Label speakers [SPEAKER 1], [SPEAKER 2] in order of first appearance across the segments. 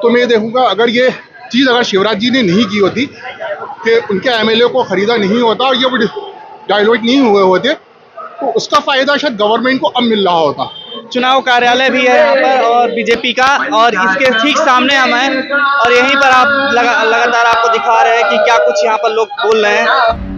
[SPEAKER 1] तो मैं देखूंगा अगर ये चीज़ अगर शिवराज जी ने नहीं की होती कि उनके एमएलए को खरीदा नहीं होता और ये डाइल्यूट नहीं हुए होते तो उसका फायदा शायद गवर्नमेंट को अब मिल रहा होता।
[SPEAKER 2] चुनाव कार्यालय भी है यहाँ पर और बीजेपी का, और इसके ठीक सामने हम हैं और यहीं पर आप लगातार आपको दिखा रहे हैं कि क्या कुछ यहाँ पर लोग बोल रहे हैं।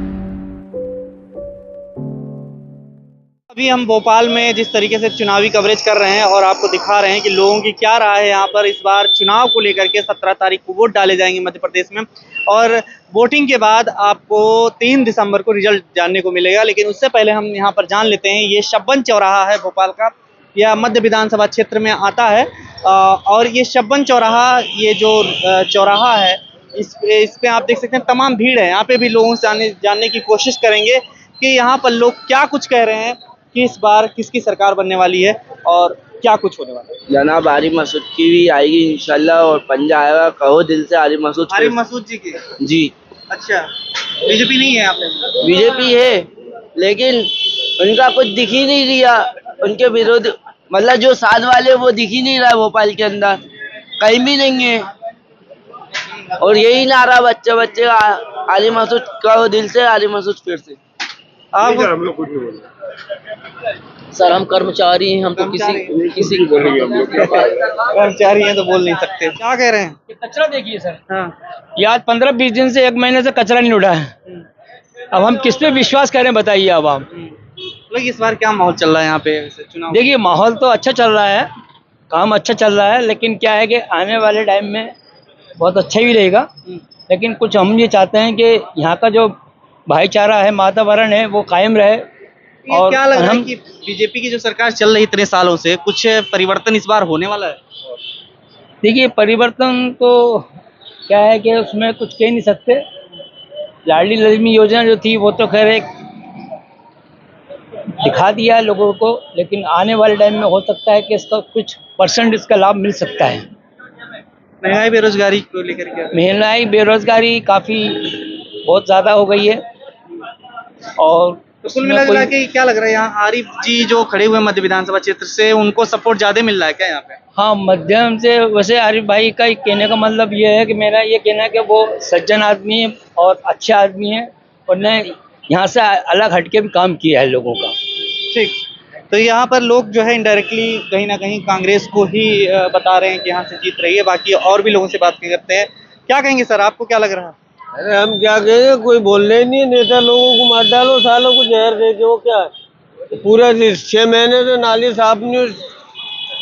[SPEAKER 2] अभी हम भोपाल में जिस तरीके से चुनावी कवरेज कर रहे हैं और आपको दिखा रहे हैं कि लोगों की क्या राय है यहाँ पर इस बार चुनाव को लेकर के। 17 तारीख को वोट डाले जाएंगे मध्य प्रदेश में और वोटिंग के बाद आपको 3 दिसंबर को रिजल्ट जानने को मिलेगा। लेकिन उससे पहले हम यहाँ पर जान लेते हैं, ये शब्बन चौराहा है भोपाल का, यह मध्य विधानसभा क्षेत्र में आता है और ये शब्बन चौराहा, ये जो चौराहा है इस पे आप देख सकते हैं तमाम भीड़ है। यहाँ पे भी लोगों से जानने की कोशिश करेंगे कि यहाँ पर लोग क्या कुछ कह रहे हैं कि इस बार किसकी सरकार बनने वाली है और क्या कुछ होने वाला है।
[SPEAKER 3] जनाब आरिफ मसूद की भी आएगी इंशाल्लाह और पंजा आएगा। कहो दिल से आरिफ मसूद
[SPEAKER 2] जी की।
[SPEAKER 3] जी
[SPEAKER 2] अच्छा, बीजेपी नहीं है यहाँ पे?
[SPEAKER 3] बीजेपी है लेकिन उनका कुछ दिख ही नहीं रहा, उनके विरोध मतलब जो साथ वाले वो दिख ही नहीं रहा भोपाल के अंदर, कहीं भी नहीं है। और यही नारा बच्चे का आरिफ मसूद, कहो दिल से आरिफ मसूद फिर से।
[SPEAKER 1] आप हम लोग कुछ नहीं बोल रहे
[SPEAKER 3] सर, हम कर्मचारी हैं, हम तो किसी को बोलेंगे, हम लोग
[SPEAKER 2] कर्मचारी हैं तो बोल नहीं सकते। क्या कह रहे हैं?
[SPEAKER 4] कचरा देखिए सर,
[SPEAKER 2] हाँ।
[SPEAKER 4] ये आज 15-20 दिन से 1 महीने से कचरा नहीं उठा है। अब हम किस पे विश्वास करें बताइए। अब आप
[SPEAKER 2] लोग इस बार क्या माहौल चल रहा है यहाँ पे चुनाव?
[SPEAKER 4] देखिए, माहौल तो अच्छा चल रहा है, काम अच्छा चल रहा है, लेकिन क्या है कि आने वाले टाइम में बहुत अच्छा भी रहेगा। लेकिन कुछ हम ये चाहते हैं कि यहाँ का जो भाईचारा है, वातावरण है, वो कायम रहे।
[SPEAKER 2] और क्या लग रहा है कि बीजेपी की जो सरकार चल रही इतने सालों से, कुछ परिवर्तन इस बार होने वाला है?
[SPEAKER 4] देखिए, परिवर्तन तो क्या है कि उसमें कुछ कह नहीं सकते। लाडली लक्ष्मी योजना जो थी वो तो खैर एक दिखा दिया है लोगों को, लेकिन आने वाले टाइम में हो सकता है कि इसका कुछ % इसका लाभ मिल सकता है।
[SPEAKER 2] महंगाई बेरोजगारी को लेकर के?
[SPEAKER 4] महंगाई बेरोजगारी काफ़ी बहुत ज़्यादा हो गई है। और
[SPEAKER 2] तो कुल मिला के क्या लग रहा है यहाँ आरिफ जी जो खड़े हुए मध्य विधानसभा क्षेत्र से, उनको सपोर्ट ज्यादा मिल रहा है क्या यहाँ पे?
[SPEAKER 4] हाँ, मध्यम से। वैसे आरिफ भाई का कहने का मतलब ये है कि मेरा ये कहना है कि वो सज्जन आदमी है और अच्छे आदमी है, और ने यहाँ से अलग हटके भी काम किया है लोगों का।
[SPEAKER 2] ठीक, तो यहाँ पर लोग जो है इनडायरेक्टली कहीं ना कहीं कांग्रेस को ही बता रहे हैं कि यहाँ से जीत रही है। बाकी और भी लोगों से बात करते हैं। क्या कहेंगे सर, आपको क्या लग रहा है?
[SPEAKER 3] अरे हम क्या कहेंगे, कोई बोलने ही नहीं है। नेता लोगों को मार डालो, सालों को जहर दे के, वो क्या है? पूरा 6 महीने से नाली साफ नहीं।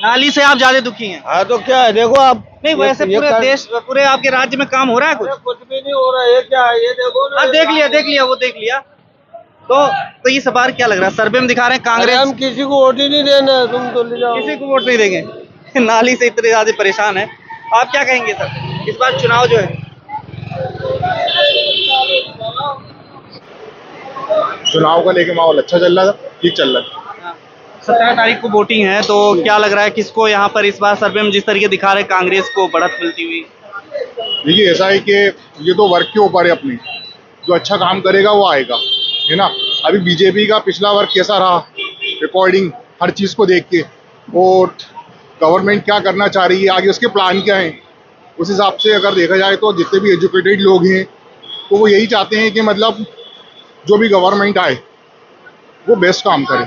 [SPEAKER 2] नाली से आप ज्यादा दुखी हैं?
[SPEAKER 3] हाँ तो क्या है, देखो आप।
[SPEAKER 2] नहीं, वैसे पूरे देश, पूरे आपके राज्य में काम हो रहा है कुछ?
[SPEAKER 3] कुछ भी नहीं हो रहा है। ये क्या है, ये देखो ना।
[SPEAKER 2] देख लिया वो देख लिया। तो इस बार क्या लग रहा है? सर्वे में दिखा रहे हैं कांग्रेस।
[SPEAKER 3] हम किसी को वोट ही नहीं देना, तुम तो ले जाओ।
[SPEAKER 2] किसी को वोट नहीं देंगे। नाली से इतने ज्यादा परेशान है। आप क्या कहेंगे सर, इस बार चुनाव जो है?
[SPEAKER 1] चुनाव का लेके माहौल अच्छा चल रहा था, ठीक चल रहा है।
[SPEAKER 2] 17 तारीख को वोटिंग है, तो क्या लग रहा है किसको यहाँ पर इस बार सर्वे में जिस तरीके दिखा रहे हैं कांग्रेस को बढ़त मिलती हुई?
[SPEAKER 1] देखिए ऐसा है कि ये तो वर्क के ऊपर है अपनी, जो अच्छा काम करेगा वो आएगा, है ना। अभी बीजेपी का पिछला वर्क कैसा रहा, रिकॉर्डिंग हर चीज़ को देख के, और गवर्नमेंट क्या करना चाह रही है, आगे उसके प्लान क्या हैं, उस हिसाब से अगर देखा जाए तो जितने भी एजुकेटेड लोग हैं तो वो यही चाहते हैं कि मतलब जो भी गवर्नमेंट आए वो बेस्ट काम करे।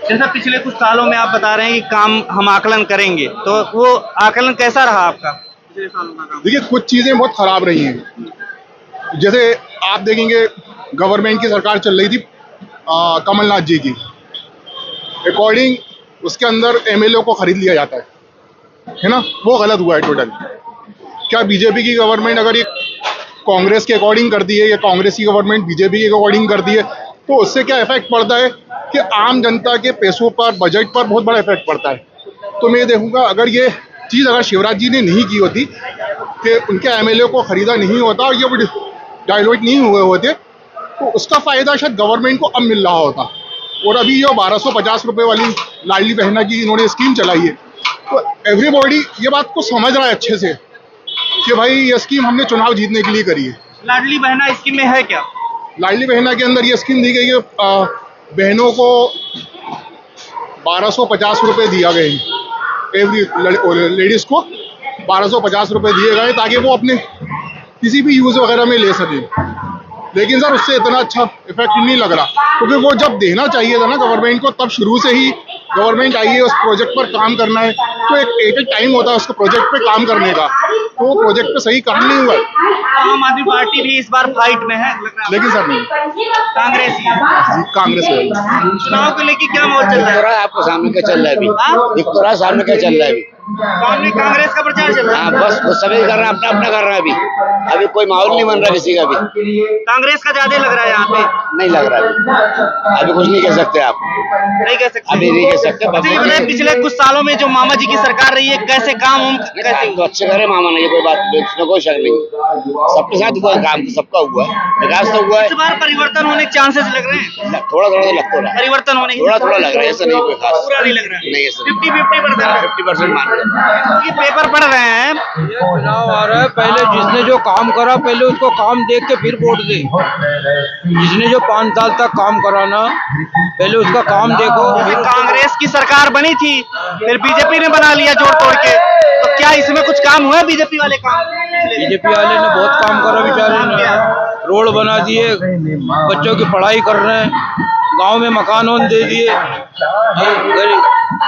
[SPEAKER 2] जैसा पिछले कुछ सालों में आप बता रहे हैं कि काम हम आकलन करेंगे, तो वो आकलन कैसा रहा आपका पिछले सालों का काम?
[SPEAKER 1] देखिए कुछ चीज़ें बहुत ख़राब रही हैं। जैसे आप देखेंगे गवर्नमेंट की सरकार चल रही थी कमलनाथ जी की, अकॉर्डिंग उसके अंदर एमएलए को खरीद लिया जाता है ना, वो गलत हुआ है टोटल। क्या बीजेपी की गवर्नमेंट अगर ये कांग्रेस के अकॉर्डिंग करती है या कांग्रेस की गवर्नमेंट बीजेपी के अकॉर्डिंग करती है तो उससे क्या इफेक्ट पड़ता है कि आम जनता के पैसों पर, बजट पर बहुत बड़ा इफेक्ट पड़ता है। तो मैं देखूंगा अगर ये चीज़ अगर शिवराज जी ने नहीं की होती कि उनके एमएलए को खरीदा नहीं होता और ये डाइल्यूट नहीं हुए होते तो उसका फ़ायदा शायद गवर्नमेंट को अब मिल रहा होता। और अभी ये 1250 रुपये वाली लाडली बहना की इन्होंने स्कीम चलाई है, तो एवरीबॉडी ये बात को समझ रहा है अच्छे से कि भाई ये स्कीम हमने चुनाव जीतने के लिए करी है।
[SPEAKER 2] लाडली बहना स्कीम में है क्या?
[SPEAKER 1] लाडली बहना के अंदर ये स्कीम दी गई है, बहनों को 1250 रुपये दिया गए हैं एवरी लेडीज़ को, 1250 रुपये दिए गए ताकि वो अपने किसी भी यूज़ वगैरह में ले सके। लेकिन सर उससे इतना अच्छा इफेक्ट नहीं लग रहा, क्योंकि वो जब देना चाहिए था ना गवर्नमेंट को, तब शुरू से ही गवर्नमेंट आई है उस प्रोजेक्ट पर काम करना है, तो एक टाइम होता है उसको प्रोजेक्ट पे काम करने का, तो वो प्रोजेक्ट पे सही काम नहीं हुआ है।
[SPEAKER 2] आम आदमी पार्टी भी इस बार फाइट में है लग रहा है।
[SPEAKER 1] लेकिन सर नहीं,
[SPEAKER 2] कांग्रेस ही है।
[SPEAKER 1] कांग्रेस है।
[SPEAKER 2] चुनाव को लेके क्या माहौल चल रहा है?
[SPEAKER 5] आपको सामने क्या चल रहा है अभी?
[SPEAKER 2] हाँ?
[SPEAKER 5] दिख तो रहा है सामने क्या चल रहा है अभी?
[SPEAKER 2] सामने कांग्रेस का प्रचार चल रहा है।
[SPEAKER 5] हाँ बस वो सभी कर रहे हैं, अपना अपना कर रहा है अभी कोई माहौल नहीं बन रहा किसी का भी।
[SPEAKER 2] कांग्रेस का ज्यादा लग रहा है यहाँ पे।
[SPEAKER 5] नहीं लग रहा अभी कुछ नहीं कह सकते आप,
[SPEAKER 2] नहीं कह सकते,
[SPEAKER 5] अभी नहीं कह सकते।
[SPEAKER 2] अच्छा, ये बताइए पिछले कुछ सालों में जो मामा जी की सरकार रही है कैसे काम कैसे
[SPEAKER 5] तो अच्छे करे मामा ने, ये कोई बात इसमें कोई शक नहीं, सबके साथ हुआ है काम, तो सबका हुआ है, विकास तो हुआ है।
[SPEAKER 2] इस बार परिवर्तन होने के चांसेस लग रहे हैं?
[SPEAKER 5] थोड़ा थोड़ा तो लगता रहा,
[SPEAKER 2] परिवर्तन होने
[SPEAKER 5] थोड़ा थोड़ा लग रहा है, ऐसा नहीं कोई खास,
[SPEAKER 2] पूरा नहीं लग रहा है।
[SPEAKER 5] नहीं ऐसा
[SPEAKER 2] 50-50%
[SPEAKER 5] मान लो।
[SPEAKER 2] ये पेपर पढ़ रहे हैं।
[SPEAKER 6] ये चुनाव आ रहा है, पहले जिसने जो काम करा पहले उसको काम देख के फिर वोट दे। जिसने जो 5 साल तक काम कराना पहले उसका काम देखो।
[SPEAKER 2] जैसे कांग्रेस की सरकार बनी थी, फिर बीजेपी ने बना लिया जोड़ तोड़ के, तो क्या इसमें कुछ काम हुआ बीजेपी वाले काम?
[SPEAKER 6] बीजेपी वाले ने बहुत काम करा, बेचारे ने रोड बना दिए, बच्चों की पढ़ाई कर रहे हैं, गांव में मकान ओन दे दिए,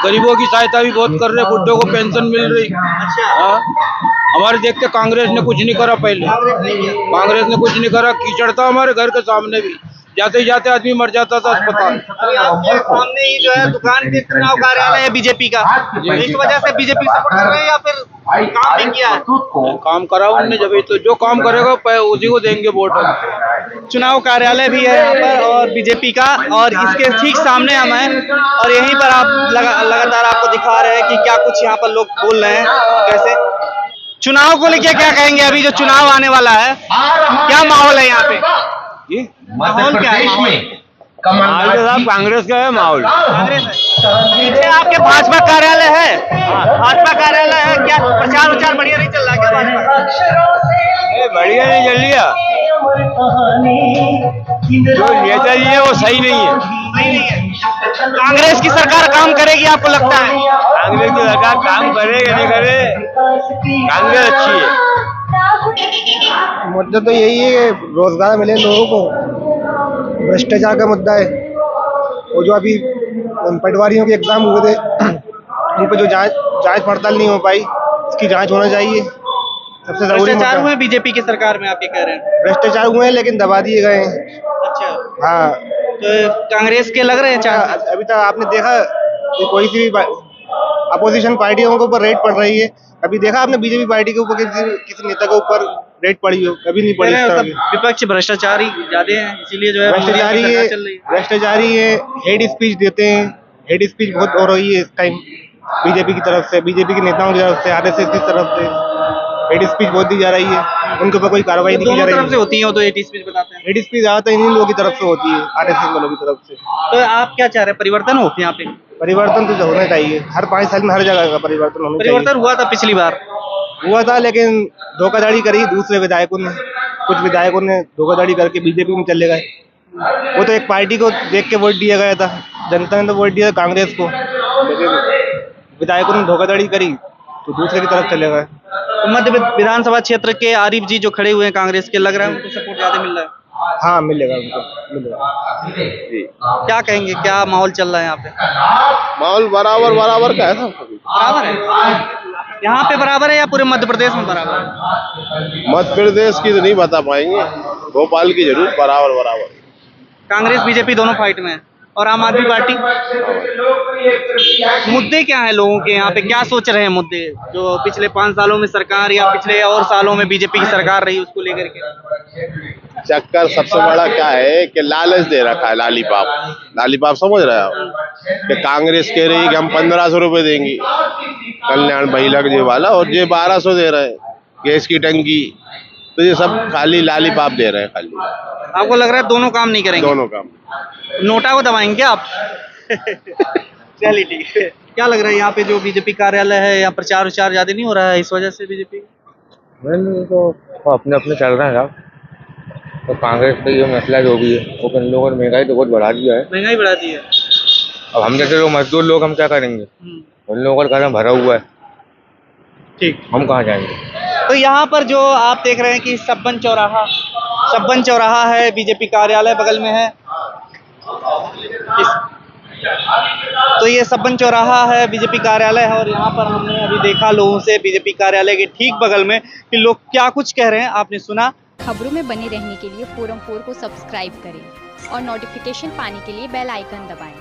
[SPEAKER 6] गरीबों की सहायता भी बहुत कर रहे, बुड्ढों को पेंशन मिल रही। हाँ, हमारे देख के कांग्रेस ने कुछ नहीं करा, पहले कांग्रेस ने कुछ नहीं करा। कीचड़ था हमारे घर के सामने भी, जाते ही जाते आदमी मर जाता था अस्पताल।
[SPEAKER 2] आपके सामने ही जो है दुकान के चुनाव कार्यालय है बीजेपी का, इस वजह से बीजेपी सपोर्ट कर रहे हैं या फिर काम नहीं किया है?
[SPEAKER 6] काम करा उनने, जब तो जो काम करेगा उसी को देंगे वोट।
[SPEAKER 2] चुनाव कार्यालय भी है यहाँ पर और बीजेपी का, और इसके ठीक सामने हम हैं और यहीं पर आप लगातार आपको दिखा रहे हैं कि क्या कुछ यहाँ पर लोग बोल रहे हैं। कैसे चुनाव को लेकर क्या कहेंगे? अभी जो चुनाव आने वाला है, क्या माहौल है यहाँ पे? माहौल क्या है?
[SPEAKER 6] साहब कांग्रेस का है माहौल।
[SPEAKER 2] कांग्रेस है। पीछे आपके भाजपा कार्यालय है, भाजपा कार्यालय है, क्या प्रचार उचार बढ़िया नहीं चल रहा क्या भाजपा?
[SPEAKER 6] बढ़िया नहीं चल रहा, जो नेता जी है वो सही नहीं है।
[SPEAKER 2] सही नहीं है। कांग्रेस की सरकार काम करेगी आपको लगता है?
[SPEAKER 6] कांग्रेस की सरकार काम करे या नहीं करे, कांग्रेस अच्छी है।
[SPEAKER 7] मुद्दा तो यही है कि रोजगार मिले लोगों को, भ्रष्टाचार का मुद्दा है। और जो अभी पटवारियों के एग्जाम हुए थे उन पर जो जांच पड़ताल नहीं हो पाई, इसकी जांच होना चाहिए, सबसे जरूरी।
[SPEAKER 2] भ्रष्टाचार हुए बीजेपी की सरकार में, आप ये कह रहे हैं?
[SPEAKER 7] भ्रष्टाचार हुए हैं लेकिन दबा दिए गए हैं।
[SPEAKER 2] अच्छा,
[SPEAKER 7] हाँ,
[SPEAKER 2] तो कांग्रेस के लग रहे हैं चांस?
[SPEAKER 7] अभी तक आपने देखा कि कोई सी भी अपोजिशन पार्टियों के ऊपर रेड पड़ रही है? कभी देखा आपने बीजेपी पार्टी के ऊपर किसी नेता के ऊपर रेड पड़ी हो? कभी नहीं पड़ी।
[SPEAKER 2] विपक्ष भ्रष्टाचारी ज्यादा है, इसीलिए जो है
[SPEAKER 7] भ्रष्टाचारी है, भ्रष्टाचारी है, हेड स्पीच देते हैं, हेड स्पीच बहुत हो रही है इस टाइम बीजेपी की तरफ से, बीजेपी के नेताओं की तरफ से, आरएसएस की तरफ से हेड स्पीच बहुत दी जा रही है, उनके ऊपर कोई कार्रवाई नहीं की जा रही है।
[SPEAKER 2] तरफ से होती है, वो तो हेड स्पीच बताते हैं।
[SPEAKER 7] हेड स्पीच ज्यादातर इन्हीं लोगों की तरफ से होती है, आरएसएस वालों की तरफ से।
[SPEAKER 2] तो आप क्या चाह रहे हैं, परिवर्तन हो यहाँ पे?
[SPEAKER 7] परिवर्तन तो होना चाहिए, हर 5 साल में हर जगह का परिवर्तन होना चाहिए।
[SPEAKER 2] परिवर्तन हुआ था पिछली बार,
[SPEAKER 7] हुआ था, लेकिन धोखाधड़ी करी दूसरे विधायकों ने, कुछ विधायकों ने धोखाधड़ी करके बीजेपी में चले गए। वो तो एक पार्टी को देख के वोट दिया गया था, जनता ने तो वोट दिया कांग्रेस को, लेकिन विधायकों ने धोखाधड़ी करी तो दूसरे की तरफ चले गए।
[SPEAKER 2] तो मध्य विधानसभा क्षेत्र के आरिफ जी जो खड़े हुए हैं कांग्रेस के, लग रहा है उनको सपोर्ट ज्यादा मिल रहा है?
[SPEAKER 7] हाँ, मिलेगा उनको, मिलेगा।
[SPEAKER 2] क्या कहेंगे, क्या माहौल चल रहा है यहाँ पे?
[SPEAKER 1] माहौल बराबर का है,
[SPEAKER 2] बराबर है यहाँ पे? बराबर है या पूरे मध्य प्रदेश में बराबर है?
[SPEAKER 1] मध्य प्रदेश की तो नहीं बता पाएंगे, भोपाल की जरूर बराबर।
[SPEAKER 2] कांग्रेस बीजेपी दोनों फाइट में है और आम आदमी पार्टी। मुद्दे क्या है लोगों के यहाँ पे, क्या सोच रहे हैं मुद्दे जो पिछले 5 सालों में सरकार या पिछले और सालों में बीजेपी की सरकार रही उसको लेकर के?
[SPEAKER 1] चक्कर सबसे बड़ा क्या है कि लालच दे रखा है, लालीपाप समझ रहे हो आप? कि कांग्रेस कह रही है कि हम 1500 रुपए देंगी कल्याण महिला जे वाला, और ये 1200 दे रहे हैं गैस की टंकी, तो ये सब खाली लालीपाप दे रहे हैं खाली।
[SPEAKER 2] आपको लग रहा है दोनों काम नहीं करेंगे?
[SPEAKER 1] दोनों काम।
[SPEAKER 2] नोटा को दबाएंगे क्या आप? चलिए ठीक है। क्या लग रहा है यहाँ पे जो बीजेपी कार्यालय है, यहाँ प्रचार उचार ज्यादा नहीं हो रहा है इस वजह से बीजेपी?
[SPEAKER 8] तो अपने अपने चल रहे हैं साहब, तो कांग्रेस का ये मसला जो भी है वो इन लोगों ने महंगाई तो बहुत बढ़ा दिया है।
[SPEAKER 2] महंगाई बढ़ा दी है।
[SPEAKER 8] अब हम जैसे लोग मजदूर लोग हम क्या करेंगे? उन लोगों का घर भरा हुआ है,
[SPEAKER 2] ठीक।
[SPEAKER 8] हम कहाँ जाएंगे?
[SPEAKER 2] तो यहाँ पर जो आप देख रहे हैं कि सब्बन चौराहा है, बीजेपी कार्यालय बगल में है। तो ये सब्बन चौराहा है, बीजेपी कार्यालय है और यहाँ पर हमने अभी देखा लोगों से बीजेपी कार्यालय के ठीक बगल में कि लोग क्या कुछ कह रहे हैं, आपने सुना।
[SPEAKER 9] खबरों में बने रहने के लिए फोरम 4 को सब्सक्राइब करें और नोटिफिकेशन पाने के लिए बेल आइकन दबाएं।